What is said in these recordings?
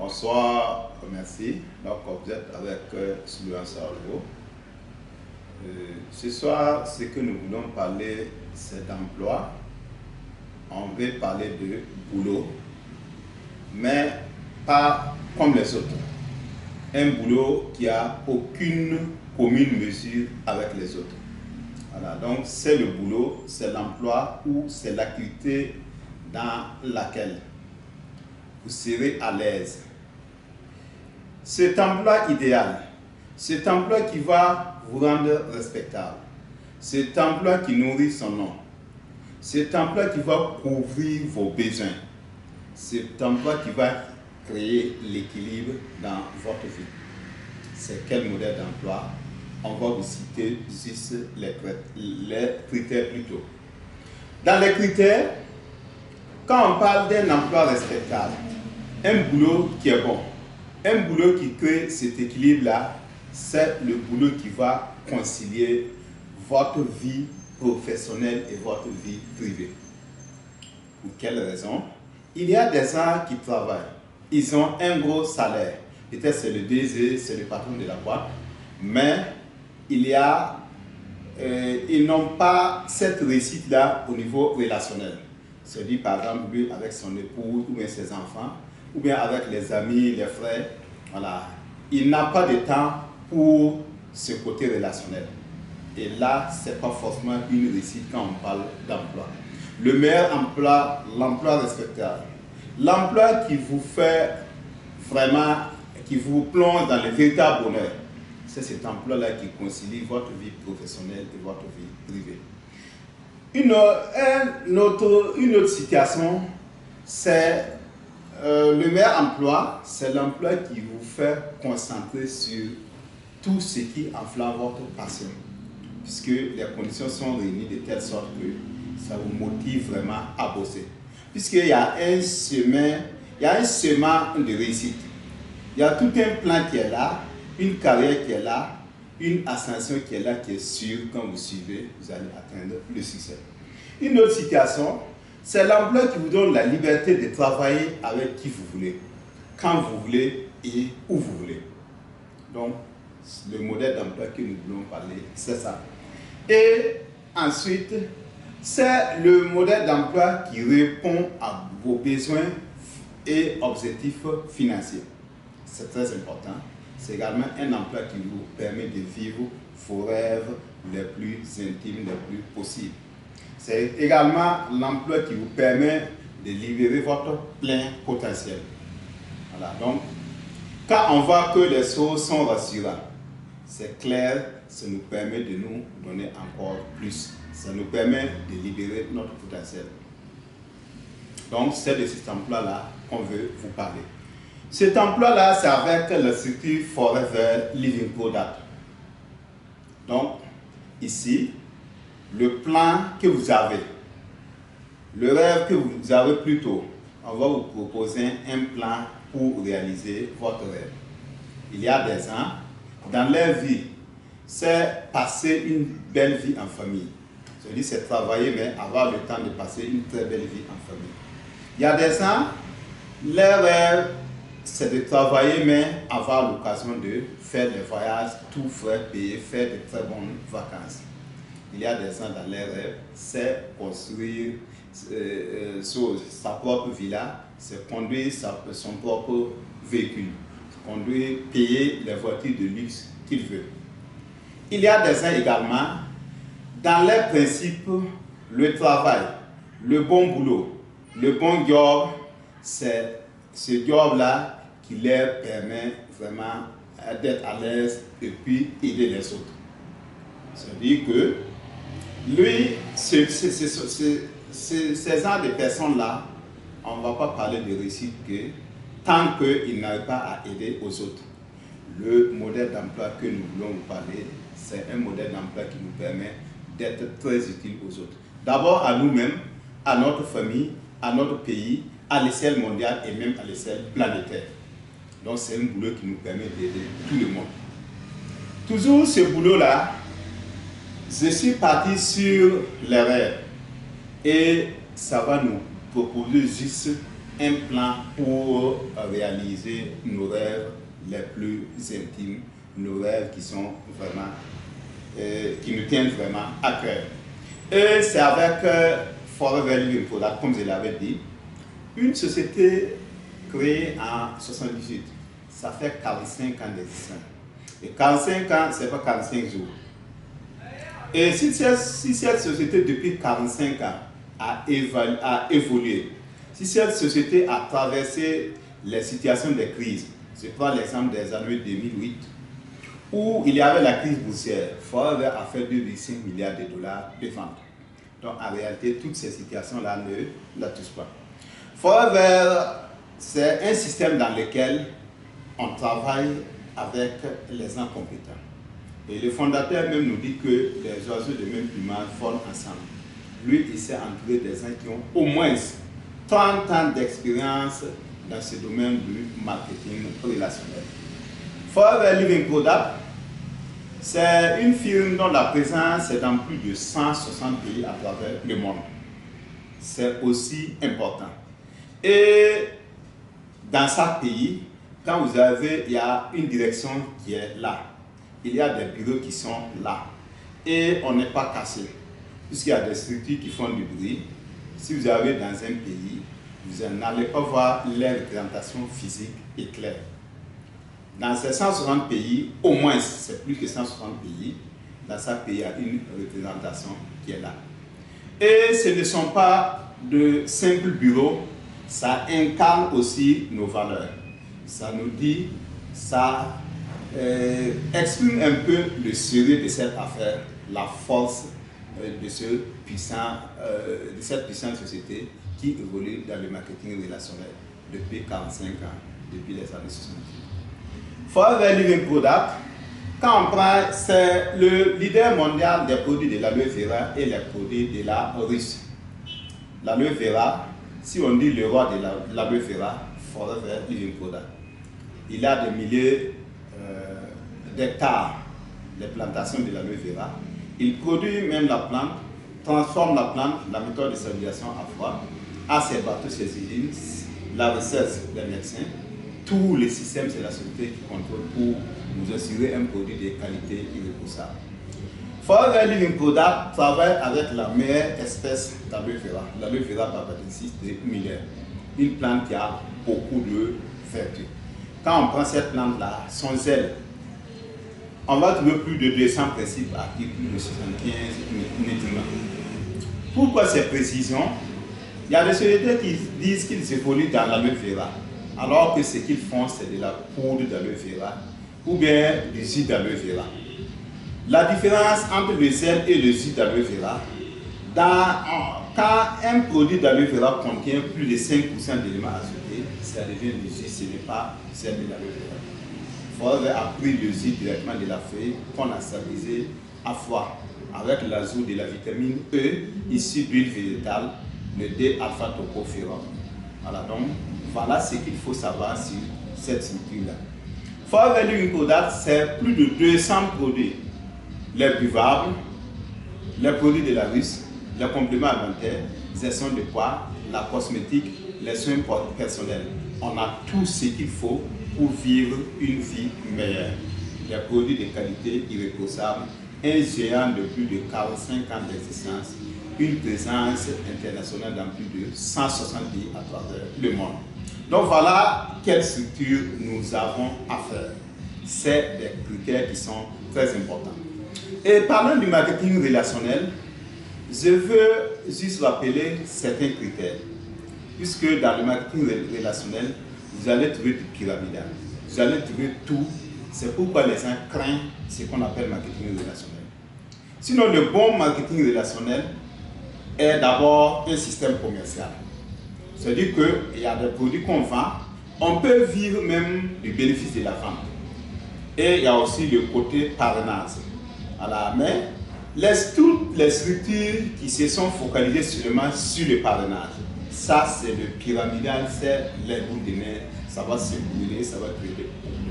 Bonsoir, merci. Donc, vous êtes avec Sylvain Sarlo. Ce soir, ce que nous voulons parler, c'est d'emploi. On veut parler de boulot, mais pas comme les autres. Un boulot qui n'a aucune commune mesure avec les autres. Voilà, donc c'est le boulot, c'est l'emploi ou c'est l'activité dans laquelle vous serez à l'aise. Cet emploi idéal, cet emploi qui va vous rendre respectable, cet emploi qui nourrit son nom, cet emploi qui va couvrir vos besoins, cet emploi qui va créer l'équilibre dans votre vie. C'est quel modèle d'emploi? On va vous citer juste les critères plutôt. Dans les critères, quand on parle d'un emploi respectable, un boulot qui est bon, un boulot qui crée cet équilibre-là, c'est le boulot qui va concilier votre vie professionnelle et votre vie privée. Pour quelle raison? Il y a des gens qui travaillent, ils ont un gros salaire, peut-être c'est le DG, c'est le patron de la boîte, mais ils n'ont pas cette réussite-là au niveau relationnel. C'est-à-dire par exemple lui avec son épouse ou bien ses enfants, ou bien avec les amis, les frères, voilà. Il n'a pas de temps pour ce côté relationnel. Et là, ce n'est pas forcément une réussite quand on parle d'emploi. Le meilleur emploi, l'emploi respectable. L'emploi qui vous fait vraiment, qui vous plonge dans le véritable bonheur. C'est cet emploi-là qui concilie votre vie professionnelle et votre vie privée. Une autre situation, c'est le meilleur emploi, c'est l'emploi qui vous fait concentrer sur tout ce qui enflamme votre passion. Puisque les conditions sont réunies de telle sorte que ça vous motive vraiment à bosser. Puisqu'il y a un chemin de réussite. Il y a tout un plan qui est là, une carrière qui est là, une ascension qui est là, qui est sûre. Quand vous suivez, vous allez atteindre le succès. Une autre situation, c'est l'emploi qui vous donne la liberté de travailler avec qui vous voulez, quand vous voulez et où vous voulez. Donc, le modèle d'emploi que nous voulons parler, c'est ça. Et ensuite, c'est le modèle d'emploi qui répond à vos besoins et objectifs financiers. C'est très important. C'est également un emploi qui vous permet de vivre vos rêves les plus intimes, les plus possibles. C'est également l'emploi qui vous permet de libérer votre plein potentiel. Voilà, donc, quand on voit que les choses sont rassurantes, c'est clair, ça nous permet de nous donner encore plus. Ça nous permet de libérer notre potentiel. Donc, c'est de cet emploi-là qu'on veut vous parler. Cet emploi-là, c'est avec la structure Forever Living Product. Donc, ici, le plan que vous avez, le rêve que vous avez plutôt, on va vous proposer un plan pour réaliser votre rêve. Il y a des gens, dans leur vie, c'est passer une belle vie en famille. C'est-à-dire, c'est travailler, mais avoir le temps de passer une très belle vie en famille. Il y a des gens, leur rêve, c'est de travailler, mais avoir l'occasion de faire des voyages, tout frais payés, faire de très bonnes vacances. Il y a des gens dans leurs rêves, c'est construire sa propre villa, c'est conduire son propre véhicule, conduire, payer les voitures de luxe qu'il veut. Il y a des gens également, dans leurs principes, le travail, le bon boulot, le bon job, c'est ce job-là qui leur permet vraiment d'être à l'aise et puis aider les autres. C'est-à-dire que lui, ces genres de personnes-là, on ne va pas parler de réussite que tant qu'ils n'arrivent pas à aider aux autres. Le modèle d'emploi que nous voulons vous parler, c'est un modèle d'emploi qui nous permet d'être très utile aux autres. D'abord à nous-mêmes, à notre famille, à notre pays, à l'échelle mondiale et même à l'échelle planétaire. Donc c'est un boulot qui nous permet d'aider tout le monde. Toujours ce boulot-là, je suis parti sur les rêves et ça va nous proposer juste un plan pour réaliser nos rêves les plus intimes, nos rêves qui sont vraiment, qui nous tiennent vraiment à cœur. Et c'est avec Forever Living Product, comme je l'avais dit, une société créée en 78. Ça fait 45 ans d'existence. Et 45 ans, c'est pas 45 jours. Et si cette société, depuis 45 ans, a évolué, si cette société a traversé les situations de crise, je prends l'exemple des années 2008, où il y avait la crise boursière, Forever a fait 2,5 milliards de dollars de ventes. Donc en réalité, toutes ces situations-là ne la touchent pas. Forever, c'est un système dans lequel on travaille avec les gens compétents. Et le fondateur même nous dit que les oiseaux de même plumage volent ensemble. Lui, il s'est entouré des gens qui ont au moins 30 ans d'expérience dans ce domaine du marketing relationnel. Forever Living Product, c'est une firme dont la présence est dans plus de 160 pays à travers le monde. C'est aussi important. Et dans chaque pays, quand vous avez, il y a une direction qui est là. Il y a des bureaux qui sont là. Et on n'est pas cassé. Puisqu'il y a des structures qui font du bruit. Si vous avez dans un pays, vous n'allez pas voir les représentations physiques et claires. Dans ces 160 pays, au moins, c'est plus que 160 pays, dans chaque pays, il y a une représentation qui est là. Et ce ne sont pas de simples bureaux, ça incarne aussi nos valeurs. Ça nous dit, ça exprime un peu le sérieux de cette affaire, la force de cette puissante société qui évolue dans le marketing relationnel depuis 45 ans, depuis les années 70. Forever Living Product, quand on prend, c'est le leader mondial des produits de l'aloe vera et les produits de la Russie. L'aloe vera, si on dit le roi de l'aloe vera, Forever Living Product. Il a des milliers d'hectares de plantations de l'aloe vera. Il produit même la plante, transforme la plante, la méthode de stabilisation à froid, à ses bateaux, ses usines, la recherche des médecins. Tous les systèmes, c'est la société qui contrôle pour nous assurer un produit de qualité irréprochable. Forever Living Product travaille avec la meilleure espèce d'aloe vera, l'aloe vera barbadensis de Miller, une plante qui a beaucoup de vertus. Quand on prend cette plante-là, son zèle, on va trouver plus de 200 principes actifs, plus de 75 nutriments. Pourquoi ces précisions? Il y a des sociétés qui disent qu'ils évoluent dans l'aloe vera, alors que ce qu'ils font, c'est de la poudre d'aloe vera ou bien du jus d'aloe vera. La différence entre le zèle et le jus d'aloe vera, quand un produit d'aloe vera contient plus de 5% d'éléments azotés, ça devient du jus, ce n'est pas celle de l'aloe vera. Forever a pris le jus directement de la feuille qu'on a stabilisé à froid avec l'ajout de la vitamine E issue d'huile végétale, le D-alpha-tocopherol. Voilà, donc voilà ce qu'il faut savoir sur cette structure-là. Forever Living Product, c'est plus de 200 produits. Les buvables, les produits de la Russie, les compléments alimentaires, les soins de poids, la cosmétique, les soins personnels. On a tout ce qu'il faut pour vivre une vie meilleure. Des produits de qualité irréprochable, un géant de plus de 45 ans d'existence, une présence internationale dans plus de 160 pays à travers le monde. Donc voilà quelle structure nous avons à faire. C'est des critères qui sont très importants. Et parlant du marketing relationnel, je veux juste rappeler certains critères. Puisque dans le marketing relationnel, vous allez trouver du pyramidal. Vous allez trouver tout. C'est pourquoi les gens craignent ce qu'on appelle marketing relationnel. Sinon, le bon marketing relationnel est d'abord un système commercial. C'est-à-dire qu'il y a des produits qu'on vend, on peut vivre même du bénéfice de la vente. Et il y a aussi le côté parrainage. Voilà. Mais toutes les structures qui se sont focalisées seulement sur le parrainage, ça c'est le pyramidal, c'est les boules de neige, ça va se brûler, ça va créer des problèmes.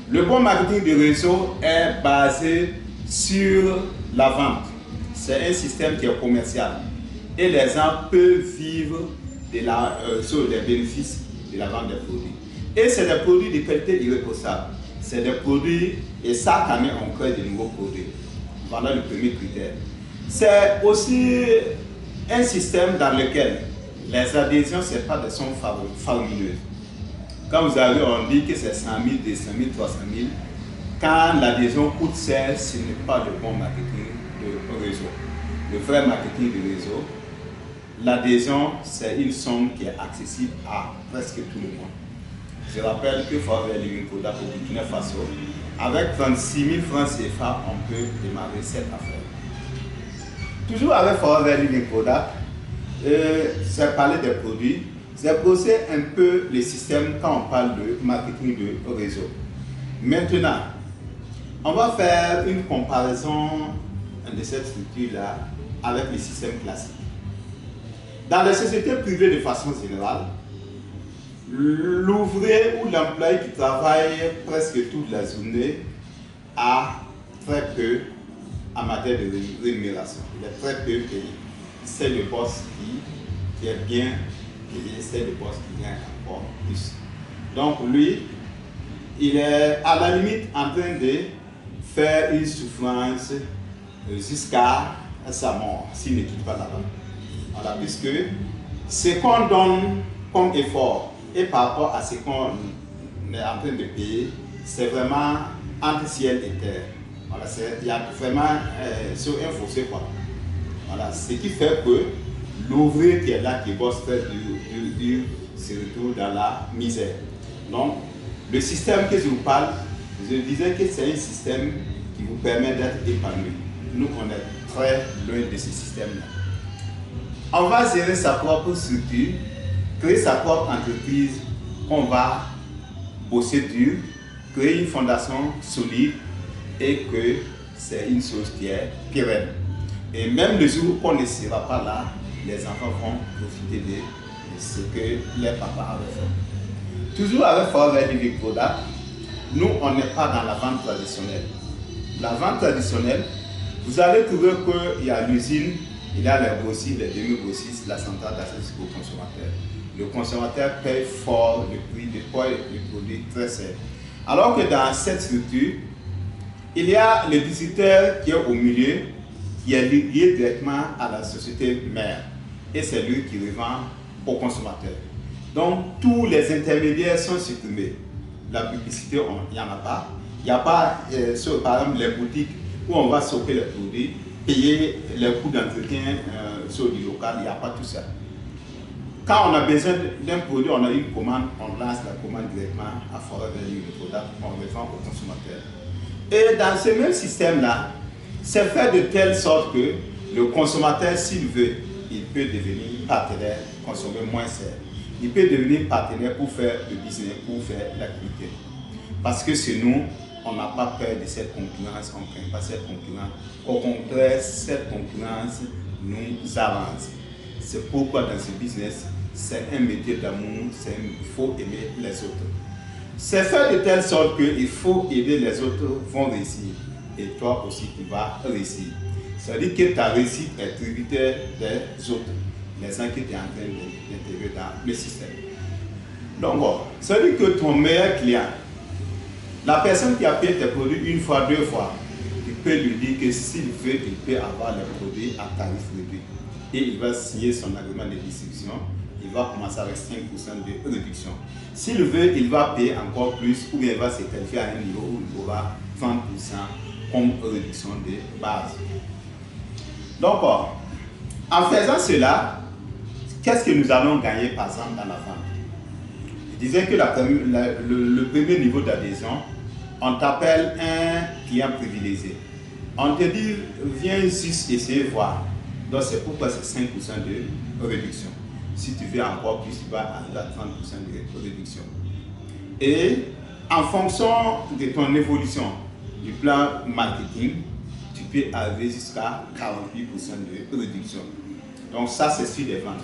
Le bon marketing de réseau est basé sur la vente. C'est un système qui est commercial. Et les gens peuvent vivre sur les bénéfices de la vente des produits. Et c'est des produits de qualité irréprochable. C'est des produits, et chaque année on crée de nouveaux produits. Voilà le premier critère. C'est aussi un système dans lequel les adhésions, ce n'est pas des sommes faramineuses. Quand vous avez, on dit que c'est 100 000, 200 000, 300 000, quand l'adhésion coûte cher, ce n'est pas le bon marketing de réseau. Le vrai marketing de réseau, l'adhésion, c'est une somme qui est accessible à presque tout le monde. Je rappelle que Forever Living Product au Burkina Faso, avec 36 000 francs CFA, on peut démarrer cette affaire. Toujours avec Forever Living Product, j'ai parlé des produits, j'ai posé un peu les systèmes quand on parle de marketing de réseau. Maintenant, on va faire une comparaison de cette structure-là avec les systèmes classiques. Dans les sociétés privées de façon générale, l'ouvrier ou l'employé qui travaille presque toute la journée a très peu en matière de rémunération. Il est très peu payé. C'est le boss qui est bien payé, c'est le boss qui gagne encore plus. Donc lui, il est à la limite en train de faire une souffrance jusqu'à sa mort, s'il ne quitte pas là-bas. Voilà, puisque ce qu'on donne comme effort et par rapport à ce qu'on est en train de payer, c'est vraiment entre ciel et terre. Voilà, il y a vraiment sur un fossé, quoi. Voilà, ce qui fait que l'ouvrier qui est là, qui bosse très dur, se retrouve dans la misère. Donc, le système que je vous parle, je disais que c'est un système qui vous permet d'être épanoui. Nous, on est très loin de ce système-là. On va gérer sa propre structure, créer sa propre entreprise, on va bosser dur, créer une fondation solide et que c'est une chose qui est pérenne. Et même le jour où on ne sera pas là, les enfants vont profiter de ce que les papas avaient fait. Toujours avec Forever Living Product, nous, on n'est pas dans la vente traditionnelle. La vente traditionnelle, vous allez trouver qu'il y a l'usine, il y a les grossistes, les demi-grossistes, la centrale d'achat jusqu'au consommateur. Le consommateur paye fort le prix de produit très cher. Alors que dans cette structure, il y a le distributeur qui est au milieu, qui est lié directement à la société mère. Et c'est lui qui revend au consommateur. Donc tous les intermédiaires sont supprimés. La publicité, il n'y en a pas. Il n'y a pas, par exemple, les boutiques où on va stocker les produits, payer les coûts d'entretien sur du local, il n'y a pas tout ça. Quand on a besoin d'un produit, on a une commande, on lance la commande directement à Forever Living Product, on revend au consommateur. Et dans ce même système-là, c'est fait de telle sorte que le consommateur, s'il veut, il peut devenir partenaire, consommer moins cher. Il peut devenir partenaire pour faire le business, pour faire l'activité. Parce que chez nous, on n'a pas peur de cette concurrence, on ne craint pas cette concurrence. Au contraire, cette concurrence nous avance. C'est pourquoi dans ce business, c'est un métier d'amour, il faut aimer les autres. C'est fait de telle sorte qu'il faut aider les autres vont réussir. Et toi aussi, tu vas réussir. Ça veut dire que ta réussite est tributaire des autres, les gens qui étaient en train d'intégrer dans le système. Donc, ça veut dire que ton meilleur client, la personne qui a payé tes produits une fois, deux fois, tu peux lui dire que s'il veut, il peut avoir les produits à tarif réduit. Et il va signer son agrément de distribution. Il va commencer avec 5% de réduction. S'il veut, il va payer encore plus ou bien il va se qualifier à un niveau où il aura 30% comme réduction de base. Donc, en faisant cela, qu'est-ce que nous allons gagner par exemple dans la vente? Je disais que le premier niveau d'adhésion, on t'appelle un client privilégié. On te dit, viens juste essayer de voir. Donc c'est pourquoi c'est 5% de réduction. Si tu veux encore plus, tu vas arriver à 30% de réduction. Et en fonction de ton évolution du plan marketing, tu peux arriver jusqu'à 48% de réduction. Donc ça, c'est sur les ventes.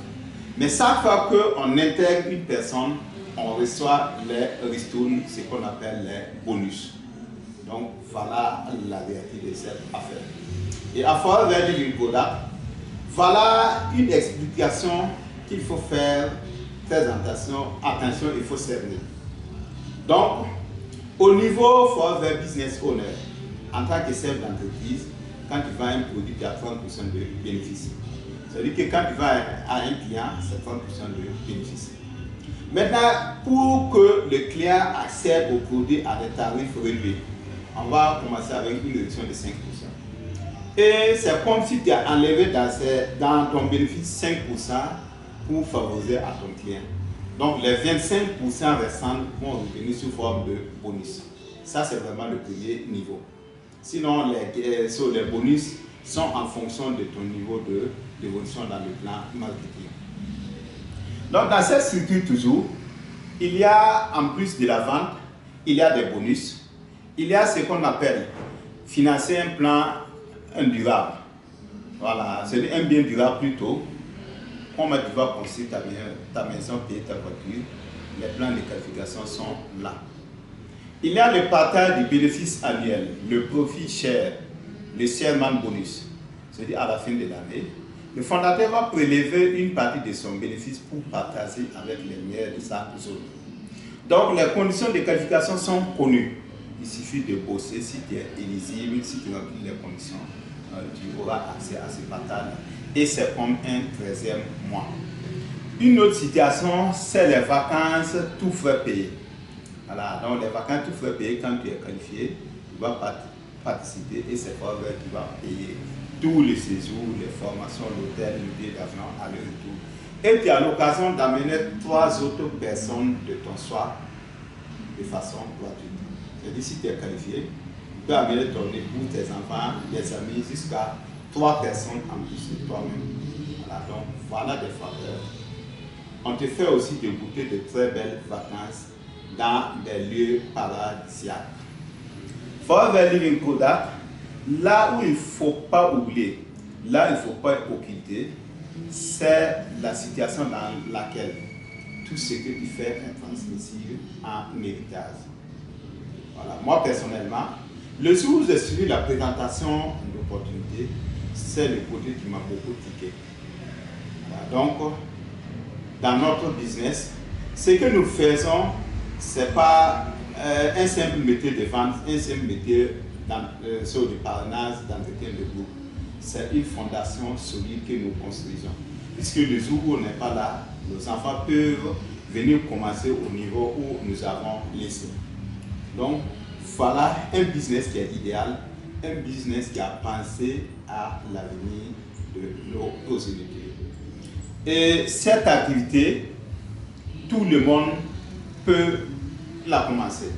Mais chaque fois qu'on intègre une personne, on reçoit les ristournes, ce qu'on appelle les bonus. Donc voilà la vérité de cette affaire. Et à Forever Living Product, voilà une explication qu'il faut faire très attention, il faut cerner. Donc, au niveau Forever Business Owner, en tant que chef d'entreprise, quand tu vends un produit, tu as 30% de bénéfice. C'est-à-dire que quand tu vas à un client, c'est 30% de bénéfice. Maintenant, pour que le client accède au produit à des tarifs réduits, on va commencer avec une réduction de 5%. Et c'est comme si tu as enlevé dans ton bénéfice 5% pour favoriser à ton client. Donc les 25% restants vont revenir sous forme de bonus. Ça, c'est vraiment le premier niveau. Sinon, les bonus sont en fonction de ton niveau d'évolution dans le plan marketing. Donc dans cette structure toujours, il y a en plus de la vente, il y a des bonus. Il y a ce qu'on appelle financer un plan durable. Voilà, c'est un bien durable plutôt. Comment tu vas construire ta maison, payer ta voiture. Les plans de qualification sont là. Il y a le partage du bénéfice annuel, le profit share, le chairman bonus. C'est-à-dire à la fin de l'année, le fondateur va prélever une partie de son bénéfice pour partager avec les meilleurs de sa zone. Donc les conditions de qualification sont connues. Il suffit de bosser si tu es éligible, si tu remplis les conditions, tu auras accès à ce partage. Et c'est comme un 13e mois. Une autre situation, c'est les vacances tout frais payés. Voilà, donc les vacances tout frais payés, quand tu es qualifié, tu vas participer et c'est Forever qui va payer tous les séjours, les formations, l'hôtel, le billet d'avion, aller-retour. Et tu as l'occasion d'amener 3 autres personnes de ton choix de façon gratuite. C'est-à-dire si tu es qualifié, tu peux amener ton époux, tes enfants, des amis, jusqu'à 3 personnes en plus de toi-même. Voilà, donc voilà des faveurs. On te fait aussi de goûter de très belles vacances dans des lieux paradisiaques. Forever Living Product, là où il ne faut pas oublier, là où il ne faut pas occulter, c'est la situation dans laquelle tout ce que tu fais est transmissible en héritage. Voilà. Moi personnellement, le jour où j'ai suivi la présentation d'opportunité, c'est le côté qui m'a beaucoup tiqué. Voilà. Donc, dans notre business, ce que nous faisons, ce n'est pas un simple métier de vente, un simple métier sur le parrainage, d'entretien de groupe. C'est une fondation solide que nous construisons. Puisque le jour où on n'est pas là, nos enfants peuvent venir commencer au niveau où nous avons laissé. Donc, voilà un business qui est idéal, un business qui a pensé à l'avenir de nos possibilités. Et cette activité, tout le monde peut la commencer.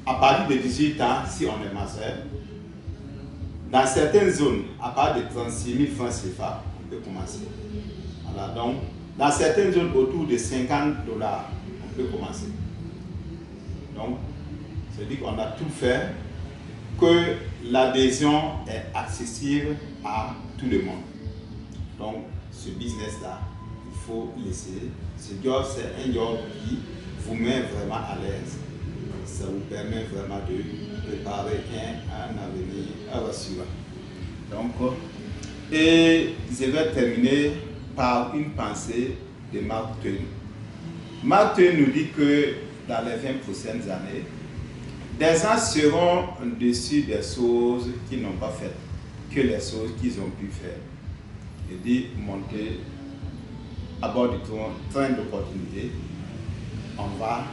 À partir de 18 ans, si on est majeur, dans certaines zones, à partir de 36 000 francs CFA, on peut commencer. Voilà, donc, dans certaines zones, autour de 50 $, on peut commencer. Donc, c'est-à-dire qu'on a tout fait que l'adhésion est accessible à tout le monde. Donc, ce business-là, il faut laisser. Ce job, c'est un job qui vous met vraiment à l'aise. Ça vous permet vraiment de préparer un avenir rassurant. Donc, et je vais terminer par une pensée de Mark Twain. Mark Twain nous dit que dans les 20 prochaines années, des gens seront au-dessus des choses qu'ils n'ont pas faites que les choses qu'ils ont pu faire. Il dit monter à bord du train d'opportunité, on va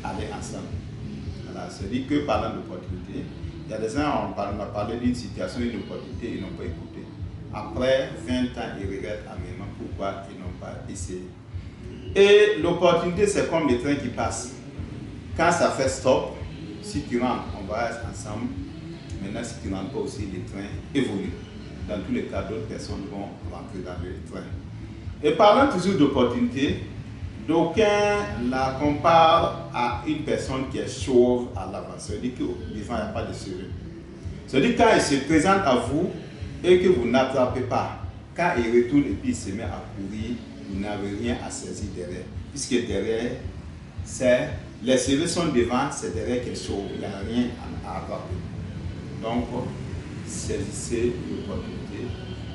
aller ensemble. Voilà, c'est-à-dire que parlant d'opportunité, il y a des gens, on m'a parlé d'une situation, une opportunité, ils n'ont pas écouté. Après 20 ans, ils regrettent amément pourquoi ils n'ont pas essayé. Et l'opportunité, c'est comme les trains qui passent. Quand ça fait stop, si tu rentres, on voyage ensemble. Maintenant, si tu ne rentres pas aussi, les trains évoluent. Dans tous les cas, d'autres personnes vont rentrer dans le train. Et parlant toujours d'opportunité, d'aucuns la comparent à une personne qui est chauve à l'avant. C'est-à-dire qu'au devant, il n'y a pas de cheveux. C'est-à-dire quand il se présente à vous et que vous n'attrapez pas, quand il retourne et puis il se met à courir, vous n'avez rien à saisir derrière. Puisque derrière, les cheveux sont devant, c'est derrière qui est chauve, il n'y a rien à attraper. Donc, saisissez l'opportunité,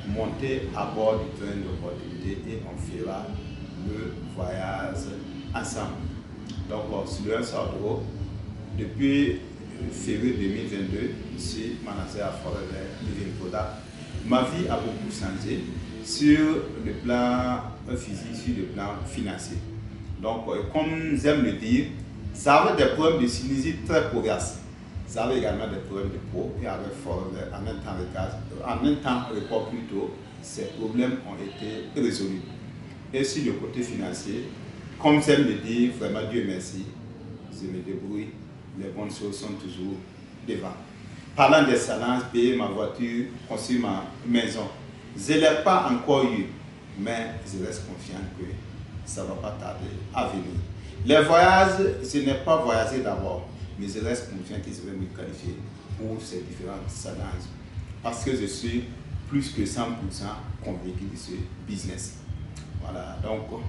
montez à bord du train d'opportunité et on fera le voyage ensemble. Donc, sur le 1 Sordro, depuis février 2022, ici, manager à Forever Living Product, ma vie a beaucoup changé sur le plan physique, sur le plan financier. Donc, comme j'aime le dire, j'avais des problèmes de sinusite très coriaces. J'avais également des problèmes de peau et avec Forever, en même temps, report plutôt, ces problèmes ont été résolus. Et sur le côté financier, comme j'aime le dire, vraiment Dieu merci, je me débrouille, les bonnes choses sont toujours devant. Parlant d'excellence, payer ma voiture, construire ma maison, je ne l'ai pas encore eu, mais je reste confiant que ça ne va pas tarder à venir. Les voyages, ce n'est pas voyager d'abord, mais je reste confiant que je vais me qualifier pour ces différentes challenges. Parce que je suis plus que 100% convaincu de ce business. Voilà, donc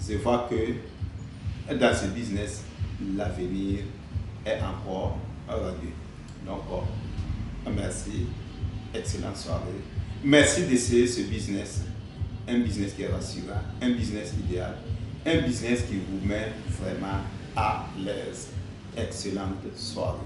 je vois que dans ce business, l'avenir est encore radieux. Donc, merci, excellente soirée. Merci d'essayer ce business, un business qui est rassurant, un business idéal, un business qui vous met vraiment à l'aise. Excellente soirée.